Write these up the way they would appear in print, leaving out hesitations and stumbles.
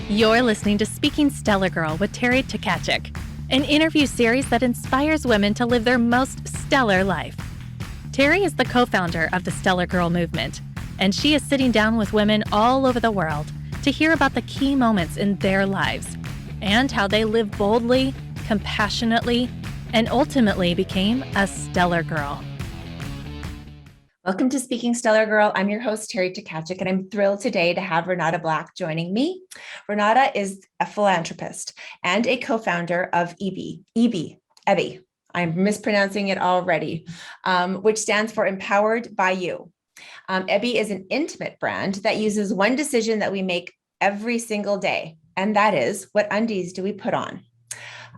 You're listening to Speaking Stellar Girl with Teri Tkachuk, an interview series that inspires women to live their most stellar life. Teri is the co-founder of the Stellar Girl movement, and she is sitting down with women all over the world to hear about the key moments in their lives and how they live boldly, compassionately, and ultimately became a stellar girl. Welcome to Speaking Stellar Girl. I'm your host, Teri Tkachuk, and I'm thrilled today to have Renata Black joining me. Renata is a philanthropist and a co-founder of EBY. I'm mispronouncing it already, which stands for Empowered by You. EBY is an intimate brand that uses one decision that we make every single day, and that is, what undies do we put on?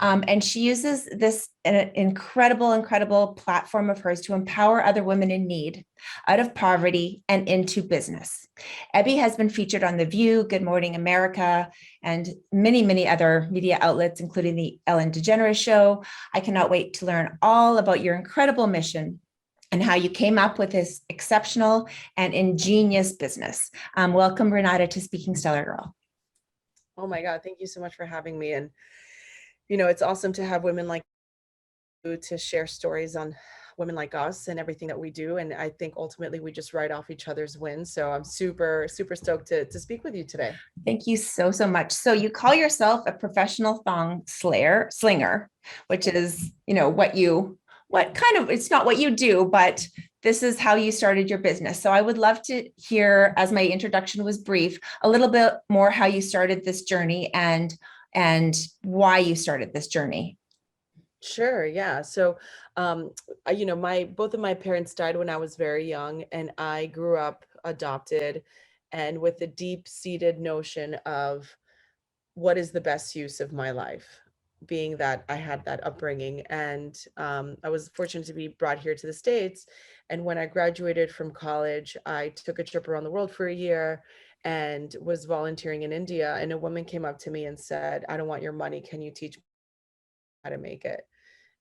And she uses this incredible platform of hers to empower other women in need out of poverty and into business. EBY has been featured on The View, Good Morning America, and many other media outlets, including the Ellen DeGeneres Show. I cannot wait to learn all about your incredible mission and how you came up with this exceptional and ingenious business. Welcome, Renata, to Speaking Stellar Girl. Oh my God, thank you so much for having me. And you know, it's awesome to have women like you to share stories on women like us and everything that we do. And I think ultimately we just ride off each other's wins. So I'm super stoked to speak with you today. Thank you so much. So you call yourself a professional thong slinger, which is, you know, it's not what you do, but this is how you started your business. So I would love to hear, as my introduction was brief, a little bit more how you started this journey and why you started this journey. Sure. Yeah. So, you know, both of my parents died when I was very young, and I grew up adopted and with a deep-seated notion of what is the best use of my life, being that I had that upbringing. And I was fortunate to be brought here to the States. And when I graduated from college, I took a trip around the world for a year and was volunteering in India. And a woman came up to me and said, "I don't want your money. Can you teach me how to make it?"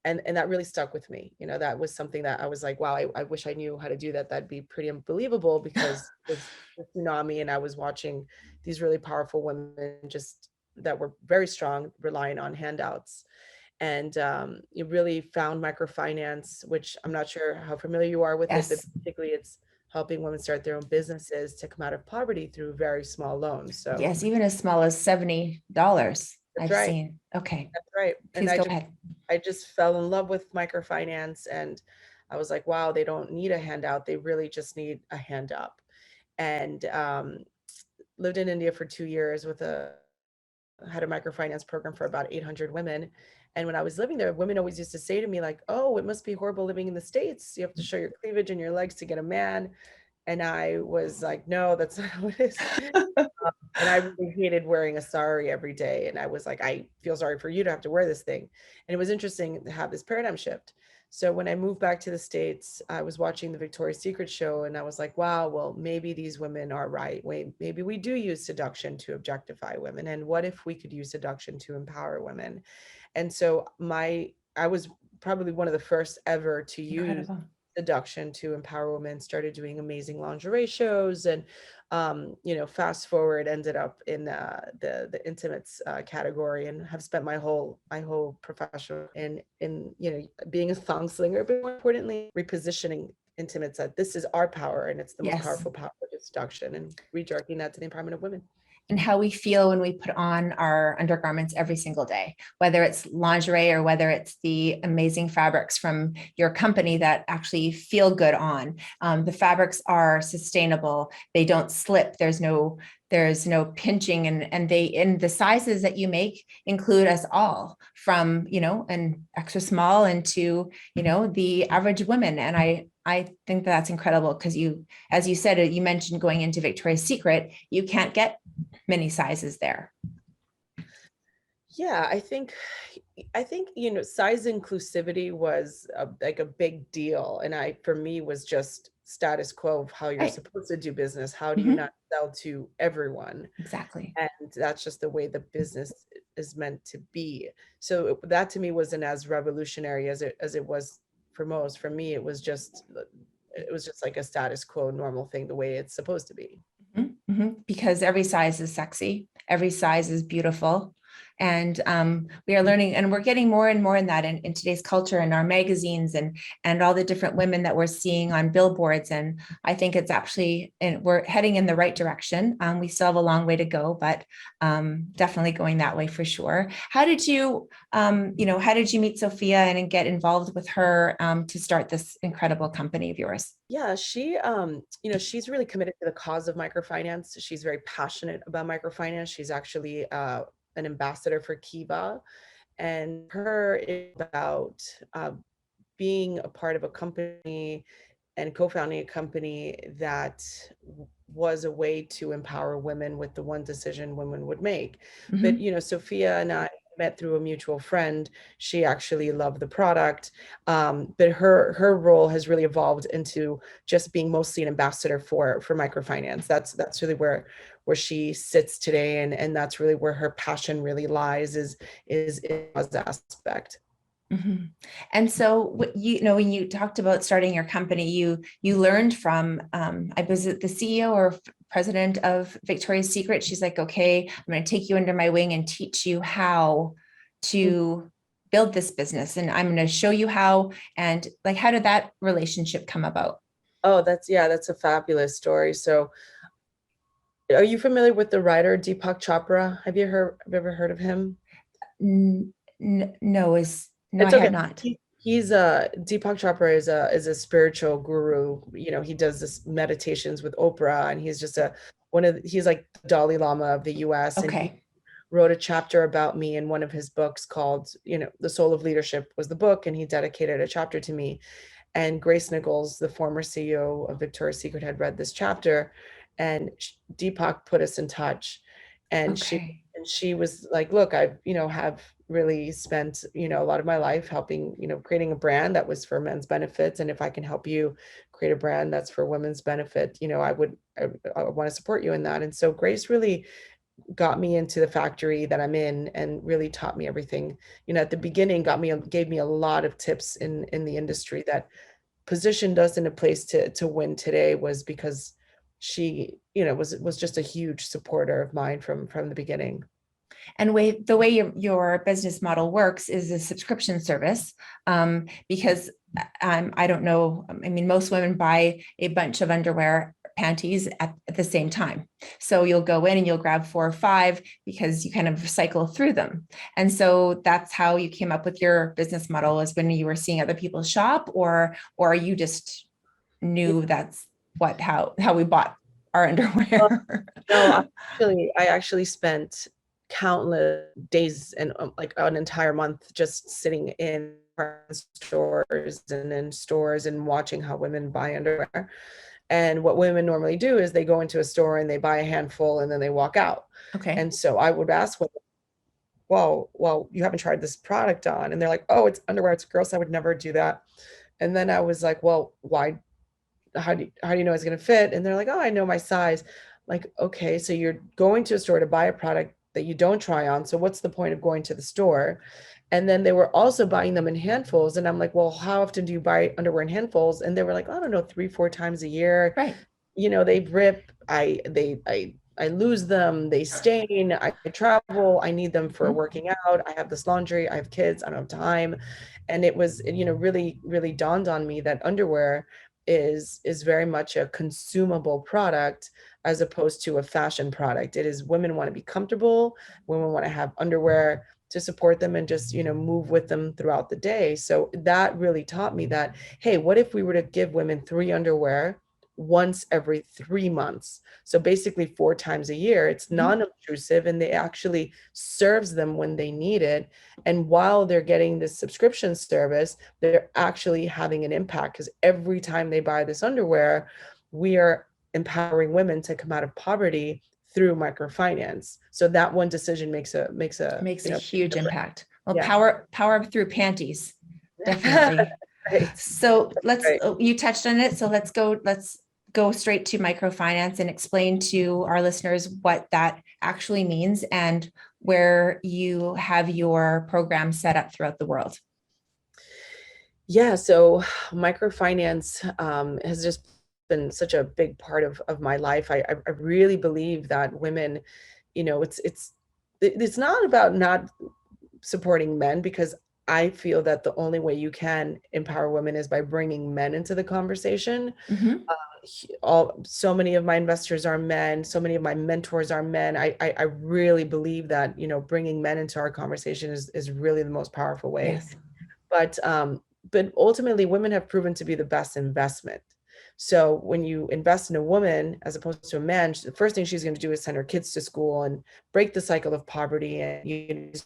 And that really stuck with me. You know, that was something that I was like, wow, I wish I knew how to do that. That'd be pretty unbelievable, because it was a tsunami and I was watching these really powerful women just that were very strong, relying on handouts. And you really found microfinance, which I'm not sure how familiar you are with it, but particularly it's helping women start their own businesses to come out of poverty through very small loans. So yes, even as small as $70. I've seen. Okay. That's right. Please go ahead. I just fell in love with microfinance, and I was like, wow, they don't need a handout. They really just need a hand up. And lived in India for 2 years had a microfinance program for about 800 women. And when I was living there, women always used to say to me like, oh, it must be horrible living in the States. You have to show your cleavage and your legs to get a man. And I was like, no, that's not how it is. And I really hated wearing a sari every day. And I was like, I feel sorry for you to have to wear this thing. And it was interesting to have this paradigm shift. So when I moved back to the States, I was watching the Victoria's Secret show, and I was like, wow, well, maybe these women are right. Maybe we do use seduction to objectify women. And what if we could use seduction to empower women? And so I was probably one of the first ever to use seduction to empower women, started doing amazing lingerie shows, and you know, fast forward, ended up in the intimates category, and have spent my whole professional in you know, being a thong slinger, but more importantly repositioning intimates that this is our power and it's the most powerful power of seduction, and redirecting that to the empowerment of women. And how we feel when we put on our undergarments every single day, whether it's lingerie or whether it's the amazing fabrics from your company that actually feel good on. The fabrics are sustainable. They don't slip. There's no pinching, and the sizes that you make include us all, from, you know, an extra small into, you know, the average women. And I think that's incredible, because you, as you said, you mentioned going into Victoria's Secret, you can't get many sizes there. Yeah, I think, you know, size inclusivity was like a big deal. And for me was just status quo of how you're supposed to do business. How do you not sell to everyone? Exactly. And that's just the way the business is meant to be. So that to me wasn't as revolutionary as it was for most. For me, it was just like a status quo normal thing, the way it's supposed to be. Because every size is sexy, every size is beautiful. And we are learning, and we're getting more and more in that in today's culture, in our magazines, and all the different women that we're seeing on billboards. And I think it's actually, and we're heading in the right direction. We still have a long way to go, but definitely going that way for sure. How did you, how did you meet Sophia and get involved with her to start this incredible company of yours? Yeah, she, she's really committed to the cause of microfinance. She's very passionate about microfinance. She's actually an ambassador for Kiva, and her is about being a part of a company and co-founding a company that was a way to empower women with the one decision women would make. But Sophia and I met through a mutual friend. She actually loved the product, but her role has really evolved into just being mostly an ambassador for microfinance. That's really where she sits today, and that's really where her passion really lies, is in the aspect. And so, when you talked about starting your company, you learned from, I was the CEO or president of Victoria's Secret. She's like, okay, I'm going to take you under my wing and teach you how to build this business, and I'm going to show you how. And like, how did that relationship come about? Oh, that's a fabulous story. So, are you familiar with the writer Deepak Chopra? Have you ever heard of him? No, I Okay. had not. He's Deepak Chopra is a spiritual guru. He does this meditations with Oprah, and he's just he's like the Dalai Lama of the US. And he wrote a chapter about me in one of his books called, The Soul of Leadership was the book, and he dedicated a chapter to me. And Grace Nichols, the former CEO of Victoria's Secret, had read this chapter, and Deepak put us in touch. And she was like, look, I've, have really spent, a lot of my life helping, creating a brand that was for men's benefits. And if I can help you create a brand that's for women's benefit, I want to support you in that. And so Grace really got me into the factory that I'm in and really taught me everything. At the beginning, gave me a lot of tips in the industry that positioned us in a place to win today, was because she, was just a huge supporter of mine from the beginning. And the way your business model works is a subscription service, because I don't know. I mean, most women buy a bunch of underwear, panties at the same time. So you'll go in and you'll grab 4 or 5 because you kind of cycle through them. And so that's how you came up with your business model, is when you were seeing other people shop, or you just knew that's how we bought our underwear. No, I actually spent countless days and like an entire month just sitting in stores and in stores and watching how women buy underwear. And what women normally do is they go into a store and they buy a handful and then they walk out. Okay. And so I would ask women, well, you haven't tried this product on? And they're like, oh, it's underwear, it's gross, I would never do that. And then I was like, well, why? How do you know it's going to fit? And they're like, oh, I know my size. Like, okay, so you're going to a store to buy a product that you don't try on. So what's the point of going to the store? And then they were also buying them in handfuls. And I'm like, well, how often do you buy underwear in handfuls? And they were like, I don't know, 3-4 times a year. Right. They rip. I lose them. They stain. I travel. I need them for working out. I have this laundry. I have kids. I don't have time. And it was, really, really dawned on me that underwear is very much a consumable product as opposed to a fashion product. It is, women want to be comfortable. Women want to have underwear to support them and just, move with them throughout the day. So that really taught me that, hey, what if we were to give women 3 underwear once every 3 months? So basically 4 times a year. It's non-obtrusive, and they actually serves them when they need it. And while they're getting this subscription service, they're actually having an impact, because every time they buy this underwear, we are empowering women to come out of poverty through microfinance. So that one decision makes a huge impact. Well, yeah. power through panties, definitely. Right. So you touched on it. So let's go straight to microfinance and explain to our listeners what that actually means and where you have your program set up throughout the world. Yeah, so microfinance has just been such a big part of my life. I really believe that women, it's not about not supporting men, because I feel that the only way you can empower women is by bringing men into the conversation. Mhm. So many of my investors are men. So many of my mentors are men. I really believe that, bringing men into our conversation is really the most powerful way. Yes. But ultimately, women have proven to be the best investment. So when you invest in a woman as opposed to a man, the first thing she's going to do is send her kids to school and break the cycle of poverty. And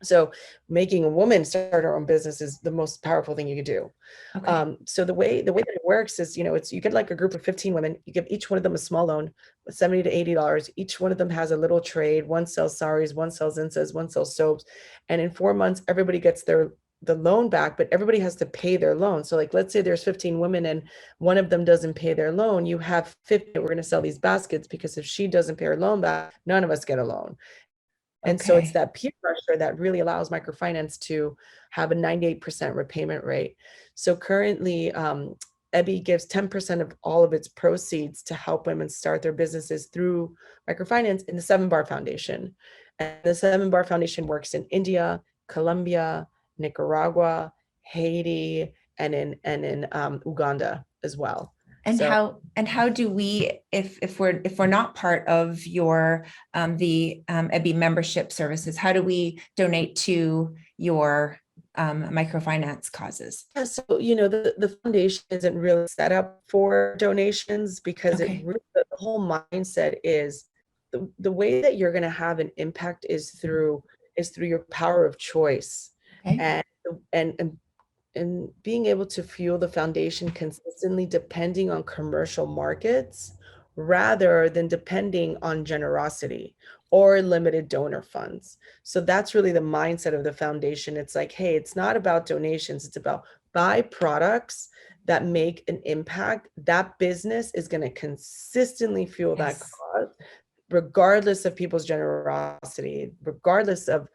so making a woman start her own business is the most powerful thing you could do. Okay. So the way that it works is, you get like a group of 15 women, you give each one of them a small loan, $70 to $80. Each one of them has a little trade. One sells saris, one sells insas, one sells soaps. And in 4 months, everybody gets the loan back, but everybody has to pay their loan. So like, let's say there's 15 women and one of them doesn't pay their loan. You have 50, we're going to sell these baskets, because if she doesn't pay her loan back, none of us get a loan. And so it's that peer pressure that really allows microfinance to have a 98% repayment rate. So currently, EBY gives 10% of all of its proceeds to help women start their businesses through microfinance in the 7-Bar Foundation. And the 7-Bar Foundation works in India, Colombia, Nicaragua, Haiti, and in Uganda as well. And how do we, if we're not part of your the EBY membership services, how do we donate to your microfinance causes? Yeah, so the foundation isn't really set up for donations, because Okay. the whole mindset is the way that you're going to have an impact is through your power of choice. Okay. And being able to fuel the foundation consistently, depending on commercial markets rather than depending on generosity or limited donor funds. So that's really the mindset of the foundation. It's like, hey, it's not about donations. It's about buy products that make an impact. That business is going to consistently fuel that cause, regardless of people's generosity, regardless of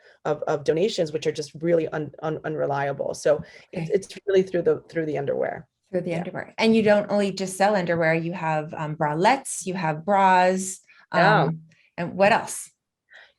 donations, which are just really unreliable. So it's really through the underwear. Through the underwear. And you don't only just sell underwear, you have bralettes, you have bras, and what else?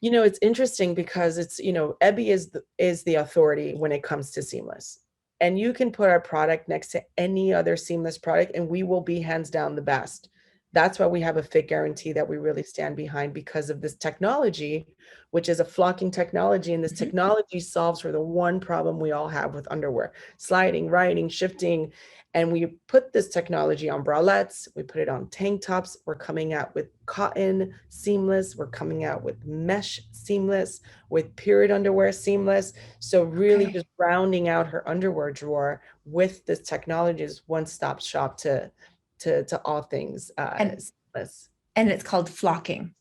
It's interesting because it's, EBY is the authority when it comes to seamless. And you can put our product next to any other seamless product and we will be hands down the best. That's why we have a fit guarantee that we really stand behind, because of this technology, which is a flocking technology. And this technology solves for the one problem we all have with underwear: sliding, rioting, shifting. And we put this technology on bralettes, we put it on tank tops. We're coming out with cotton seamless. We're coming out with mesh seamless, with period underwear seamless. So really just rounding out her underwear drawer with this technology is one-stop shop to all things seamless. And it's called flocking.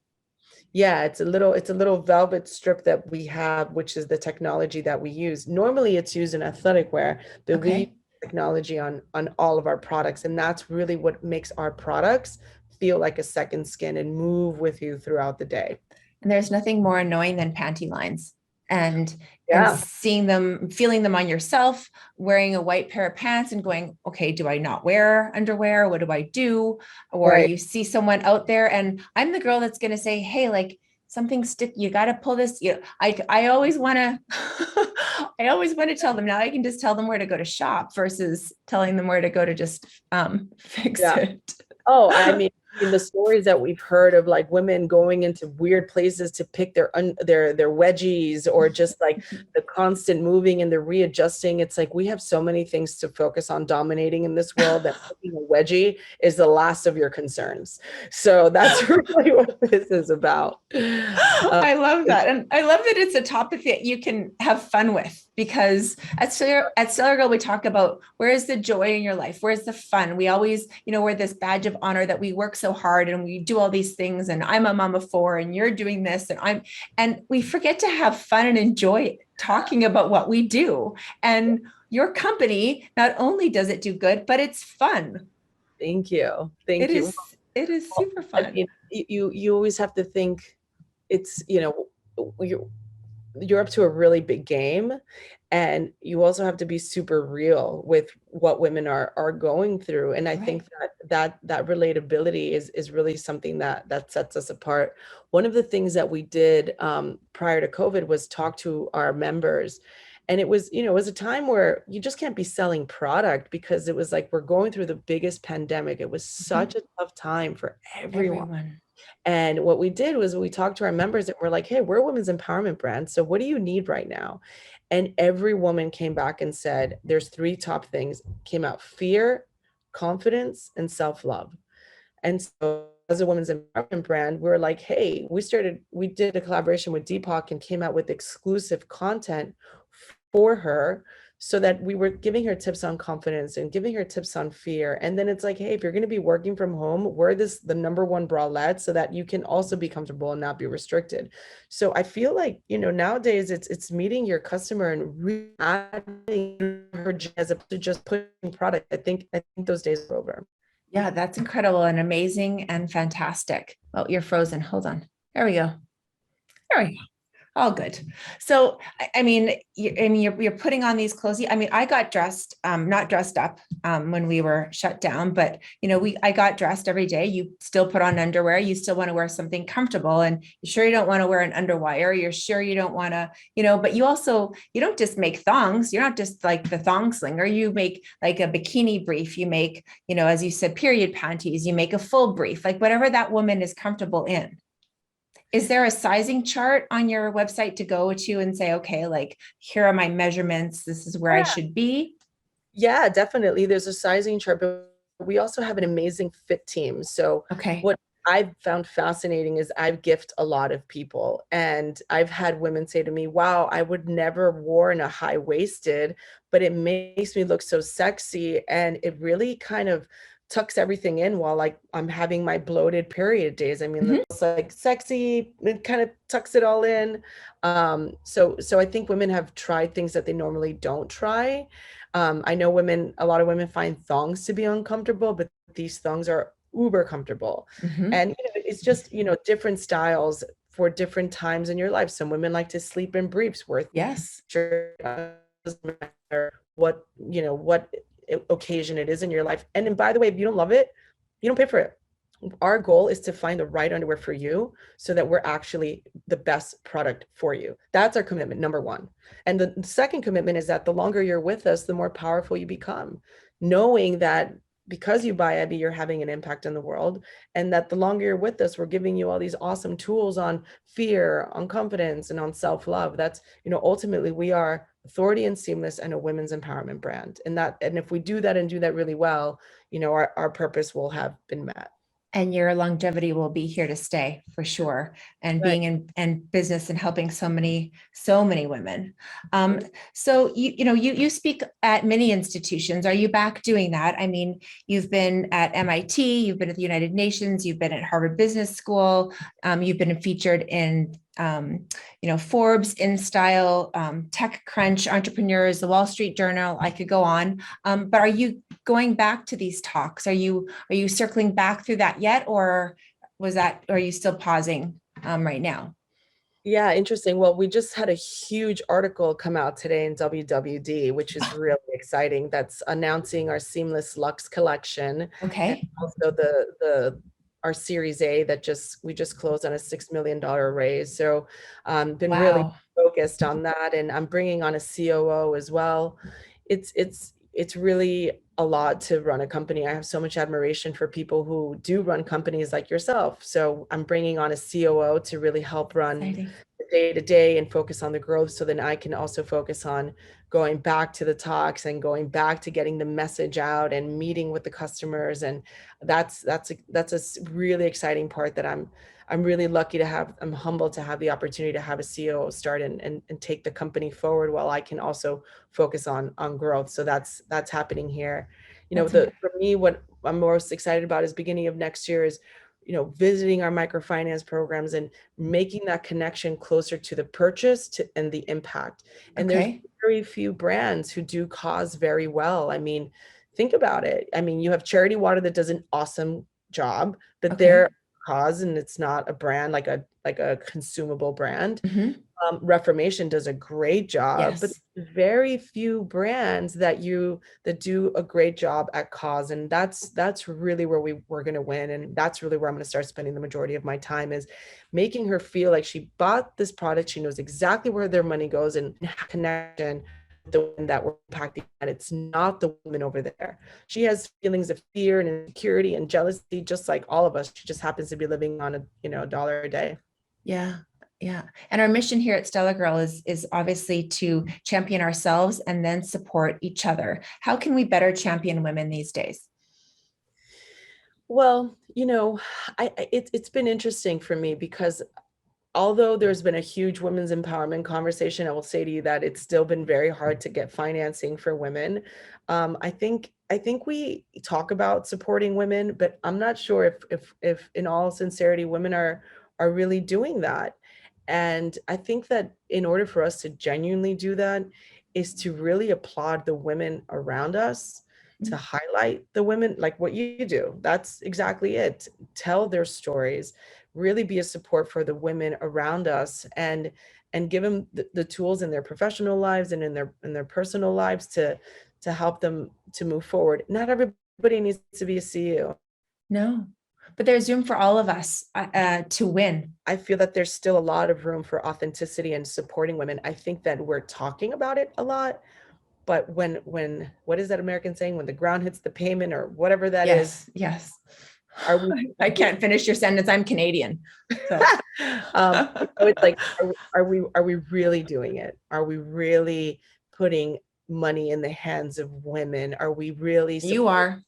Yeah, it's a little velvet strip that we have, which is the technology that we use. Normally it's used in athletic wear, but we use technology on all of our products. And that's really what makes our products feel like a second skin and move with you throughout the day. And there's nothing more annoying than panty lines. And seeing them, feeling them on yourself, wearing a white pair of pants and going, okay, do I not wear underwear? What do I do? Or you see someone out there, and I'm the girl that's going to say, hey, like something stick, you got to pull this. I always want to, I always want to tell them. Now I can just tell them where to go to shop versus telling them where to go to just fix it. Oh, I mean, the stories that we've heard of like women going into weird places to pick their wedgies, or just like the constant moving and the readjusting. It's like we have so many things to focus on dominating in this world that picking a wedgie is the last of your concerns. So that's really what this is about. I love that. And I love that it's a topic that you can have fun with, because at STELLARGIRL, we talk about where is the joy in your life? Where's the fun? We always, wear this badge of honor that we work so hard and we do all these things, and I'm a mom of 4 and you're doing this, and we forget to have fun and enjoy talking about what we do. And your company, not only does it do good, but it's fun. Thank you. Thank you. It is super fun. I mean, you always have to think it's, you're up to a really big game, and you also have to be super real with what women are going through. And I think that relatability is really something that sets us apart. One of the things that we did prior to COVID was talk to our members. And it was, it was a time where you just can't be selling product, because it was like we're going through the biggest pandemic. It was such a tough time for everyone. And what we did was we talked to our members and we're like, hey, we're a women's empowerment brand. So what do you need right now? And every woman came back and said, there's three top things came out: fear, confidence, and self-love. And so as a women's empowerment brand, we're like, hey, we did a collaboration with Deepak and came out with exclusive content for her, so that we were giving her tips on confidence and giving her tips on fear. And then it's like, hey, if you're going to be working from home, wear the number one bralette so that you can also be comfortable and not be restricted. So I feel like, nowadays it's meeting your customer and really adding her as opposed to just pushing product. I think those days are over. Yeah, that's incredible and amazing and fantastic. Oh, you're frozen. Hold on. There we go. There we go. All good. So, I mean, you're putting on these clothes. I mean, I got dressed, not dressed up when we were shut down, but I got dressed every day. You still put on underwear. You still want to wear something comfortable, and you're sure you don't want to wear an underwire. You're sure you don't want to, but you don't just make thongs. You're not just like the thong slinger. You make like a bikini brief. You make, as you said, period panties. You make a full brief, like whatever that woman is comfortable in. Is there a sizing chart on your website to go to and say, okay, like here are my measurements, this is where I should be? Yeah, definitely. There's a sizing chart, but we also have an amazing fit team. So what I've found fascinating is I've gifted a lot of people, and I've had women say to me, wow, I would never worn a high-waisted, but it makes me look so sexy. And it really kind of tucks everything in while like I'm having my bloated period days. I mean, it's like sexy, it kind of tucks it all in. So I think women have tried things that they normally don't try. I know a lot of women find thongs to be uncomfortable, but these thongs are uber comfortable. And it's just, different styles for different times in your life. Some women like to sleep in briefs worth sure doesn't matter what occasion it is in your life. And then, by the way, if you don't love it, you don't pay for it. Our goal is to find the right underwear for you so that we're actually the best product for you. That's our commitment, number one. And the second commitment is that the longer you're with us, the more powerful you become, knowing that because you buy EBY, you're having an impact in the world, and that the longer you're with us, we're giving you all these awesome tools on fear, on confidence, and on self-love. That's, ultimately we are authority and seamless and a women's empowerment brand. And if we do that and do that really well, our purpose will have been met. And your longevity will be here to stay for sure. And being in business and helping so many women. So you speak at many institutions. Are you back doing that? I mean, you've been at MIT, you've been at the United Nations, you've been at Harvard Business School, you've been featured in Forbes, InStyle, TechCrunch, Entrepreneurs, the Wall Street Journal. I could go on. But are you going back to these talks? Are you circling back through that yet, or are you still pausing right now? Yeah, interesting. Well, we just had a huge article come out today in WWD, which is really exciting. That's announcing our Seamless Luxe collection. Okay. And also our Series A that we just closed on a $6 million raise. So been really focused on that, and I'm bringing on a COO as well. It's really a lot to run a company. I have so much admiration for people who do run companies like yourself. So I'm bringing on a COO to really help run the day-to-day and focus on the growth, so then I can also focus on going back to the talks and going back to getting the message out and meeting with the customers. And that's a really exciting part that I'm really lucky to have. I'm humbled to have the opportunity to have a COO start and take the company forward while I can also focus on growth. So that's happening here. For me, what I'm most excited about is beginning of next year is, visiting our microfinance programs and making that connection closer to the purchase and the impact. And there's very few brands who do cause very well. I mean, think about it. I mean, you have Charity Water that does an awesome job, but they're cause and it's not a brand, like a consumable brand. Mhm. Reformation does a great job, but Yes. very few brands that do a great job at cause. And that's really where we're going to win. And that's really where I'm going to start spending the majority of my time, is making her feel like she bought this product. She knows exactly where their money goes and connection with the one that we're impacting. And it's not the woman over there. She has feelings of fear and insecurity and jealousy, just like all of us. She just happens to be living on a dollar a day. Yeah. Yeah. And our mission here at Stellar Girl is obviously to champion ourselves and then support each other. How can we better champion women these days? Well, it's been interesting for me because although there's been a huge women's empowerment conversation, I will say to you that it's still been very hard to get financing for women. I think we talk about supporting women, but I'm not sure if in all sincerity, women are really doing that. And I think that in order for us to genuinely do that is to really applaud the women around us, to highlight the women like what you do. That's exactly it. Tell their stories, really be a support for the women around us, and give them the tools in their professional lives and in their personal lives to help them to move forward. Not everybody needs to be a CEO. No, but there's room for all of us to win. I feel that there's still a lot of room for authenticity and supporting women. I think that we're talking about it a lot, but when what is that American saying? When the ground hits the pavement or whatever that is, Yes. Yes. are we? I can't finish your sentence. I'm Canadian. So. So it's like, are we really doing it? Are we really putting money in the hands of women? Are we really? You are.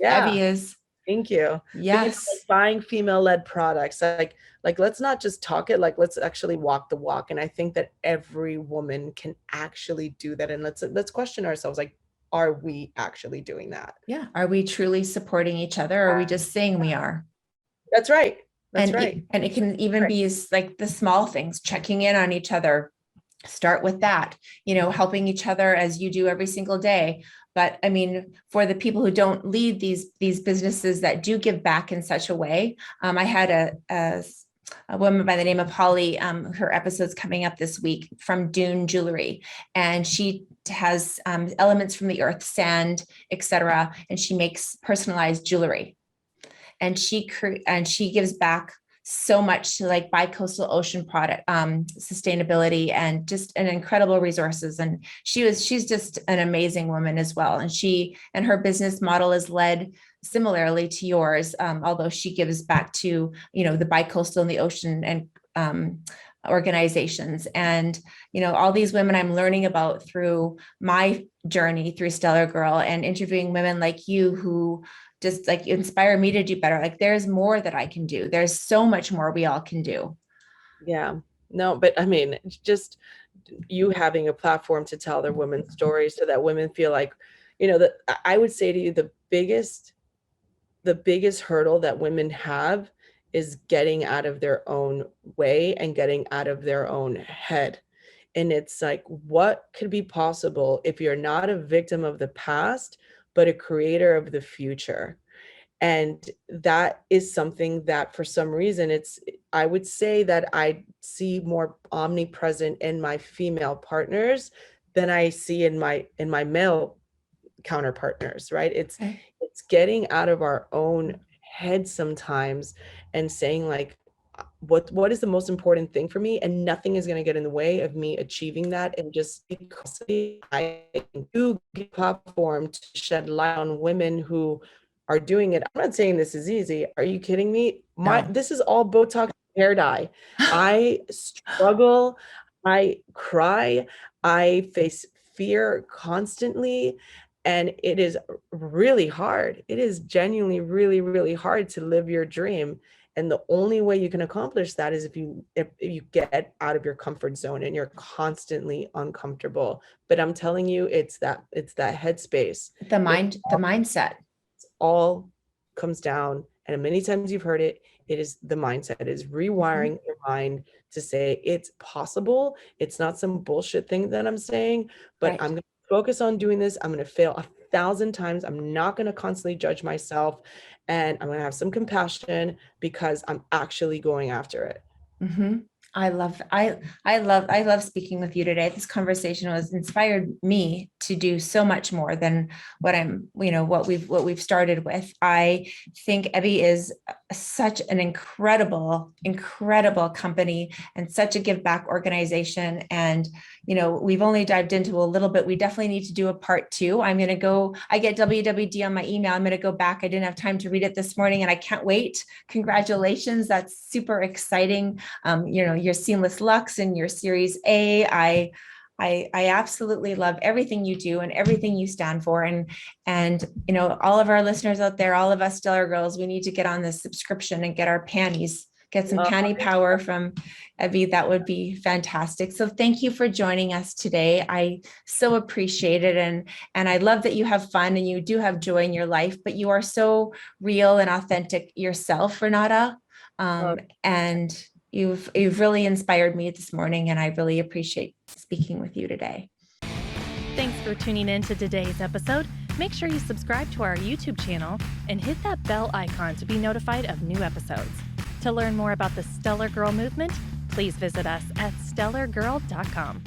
Yeah. Evie is. Thank you. Yes. Like buying female-led products, like let's not just talk it, like let's actually walk the walk. And I think that every woman can actually do that. And let's question ourselves, like, are we actually doing that? Yeah. Are we truly supporting each other? Or are we just saying we are? That's right. That's and right. And it can even be like the small things, checking in on each other. Start with that, helping each other as you do every single day. But I mean, for the people who don't lead these businesses that do give back in such a way, I had a woman by the name of Holly. Her episode's coming up this week, from Dune Jewelry, and she has elements from the earth, sand, etc., and she makes personalized jewelry. And she gives back so much to like bi-coastal ocean product sustainability, and just an incredible resources. And she's just an amazing woman as well. And her business model is led similarly to yours, although she gives back to the bi-coastal and the ocean and organizations. And all these women I'm learning about through my journey through Stellar Girl, and interviewing women like you who just like inspire me to do better. Like there's more that I can do. There's so much more we all can do. Yeah. No, but I mean, just you having a platform to tell their women's stories so that women feel like, that I would say to you, the biggest hurdle that women have is getting out of their own way and getting out of their own head. And it's like, what could be possible if you're not a victim of the past, but a creator of the future? And that is something that for some reason I would say that I see more omnipresent in my female partners than I see in my male counterpartners, right? It's getting out of our own head sometimes and saying like, what is the most important thing for me, and nothing is going to get in the way of me achieving that. And just because I do get a platform to shed light on women who are doing it. I'm not saying this is easy. Are you kidding me? This is all Botox hair dye. I struggle, I cry, I face fear constantly, and it is really hard. It is genuinely really, really hard to live your dream. And the only way you can accomplish that is if you get out of your comfort zone and you're constantly uncomfortable. But I'm telling you, it's that headspace. The mindset. It all comes down, and many times you've heard it. It is the mindset. It is rewiring your mind to say it's possible. It's not some bullshit thing that I'm saying, but I'm going to focus on doing this. I'm going to fail 1,000 times. I'm not going to constantly judge myself. and I'm going to have some compassion because I'm actually going after it. Mm-hmm. I love speaking with you today. This conversation has inspired me to do so much more than what we've started with. I think EBY is such an incredible company and such a give back organization. And, we've only dived into a little bit. We definitely need to do a part 2. I get WWD on my email. I'm going to go back. I didn't have time to read it this morning and I can't wait. Congratulations. That's super exciting. Your Seamless Luxe and your Series A. I absolutely love everything you do and everything you stand for. And all of our listeners out there, all of us Stellar Girls, we need to get on this subscription and get our panties, get some panty power from EBY. That would be fantastic. So thank you for joining us today. I so appreciate it. And I love that you have fun and you do have joy in your life, but you are so real and authentic yourself, Renata. And you've really inspired me this morning, and I really appreciate speaking with you today. Thanks for tuning in to today's episode. Make sure you subscribe to our YouTube channel and hit that bell icon to be notified of new episodes. To learn more about the Stellar Girl movement, please visit us at STELLARGIRL.com.